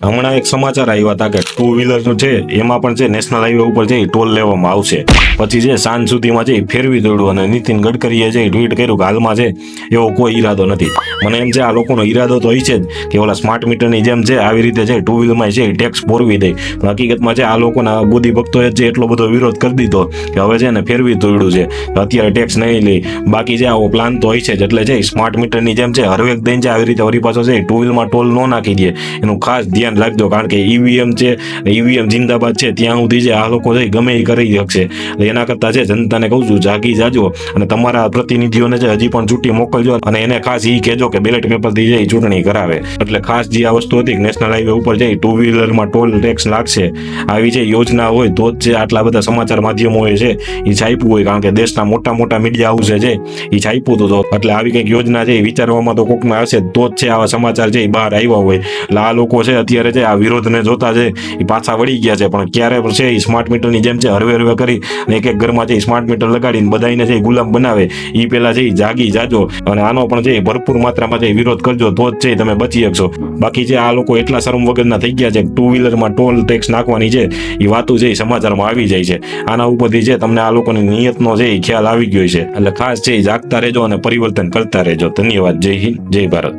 હમણાં એક સમાચાર આવ્યા હતા કે ટુ વ્હીલર છે એમાં પણ છે નેશનલ હાઈવે ઉપર છે ટોલ લેવામાં આવશે. પછી છે સાંજ સુધીમાં છે ફેરવી દોડ્યું અને નીતિન ગડકરીએ છે ટ્વીટ કર્યું કે હાલમાં છે એવો કોઈ ઈરાદો નથી. મને એમ છે આ લોકોનો ઈરાદો તો હોય છે જ કે ઓલા સ્માર્ટ મીટરની જેમ છે આવી રીતે છે ટુ વ્હીલરમાં છે ટેક્સ પોરવી દે. પણ હકીકતમાં છે આ લોકોના બુદ્ધિ ભક્તોએ છે એટલો બધો વિરોધ કરી દીધો કે હવે છે ને ફેરવી દોડ્યું છે અત્યારે ટેક્સ નહીં લે. બાકી છે આવો પ્લાન તો હોય છે જ એટલે છે સ્માર્ટ મીટરની જેમ છે હરવેક દઈને છે આવી રીતે વળી પાછો છે ટુ વ્હીલમાં ટોલ ન નાખી દે એનું ખાસ ધ્યાન રાખજો. કારણ કે ઈવીએમ છે, ઈવીએમ જિંદાબાદ છે ત્યાં સુધી છે આ લોકો છે ગમે એ કરી શકશે. એના કરતા છે જનતાને કહું છું જાગી જાજો અને તમારા પ્રતિનિધિઓને છે હજી પણ ચૂંટી મોકલજો અને એને ખાસ એ કહેજો કે બેલેટ પેપરથી છે ચૂંટણી કરાવે. એટલે ખાસ જે આ વસ્તુ હતી કે નેશનલ હાઈવે ઉપર છે ટુ વ્હીલરમાં ટોલ ટેક્સ લાગશે આવી છે યોજના હોય તો જ છે આટલા બધા સમાચાર માધ્યમોએ છે એ છાપ્યું હોય. કારણ કે દેશના મોટા મોટા મીડિયા હાઉસે છે એ છાપ્યું હતું. એટલે આવી કંઈક યોજના છે એ વિચારવામાં તો કોકમાં હશે તો જ છે આવા સમાચાર છે એ બહાર આવ્યા હોય. એટલે આ લોકો છે અત્યારે છે આ વિરોધને જોતા છે એ પાછા વળી ગયા છે. પણ ક્યારે છે એ સ્માર્ટ મીટરની જેમ છે હરવે હરવે કરી અને એક એક ઘરમાં છે સ્માર્ટ મીટર લગાડીને બધાને છે ગુલામ બનાવે એ પહેલા છે જાગી જાજો અને આનો પણ છે ભરપૂર માત્રામાં છે વિરોધ કરજો તો જ છે તમે બચી શકશો. બાકી છે આ લોકો એટલા શરમ વગરના થઈ ગયા છે કે ટુ વ્હીલરમાં ટોલ ટેક્સ નાખવાની છે એ વાતો છે એ સમાચારમાં આવી જાય છે. આના ઉપરથી છે તમને આ લોકોની નિયતનો છે એ ખ્યાલ આવી ગયો છે. એટલે ખાસ છે જાગતા રહેજો અને પરિવર્તન કરતા રહેજો. ધન્યવાદ. જય હિન્દ, જય ભારત.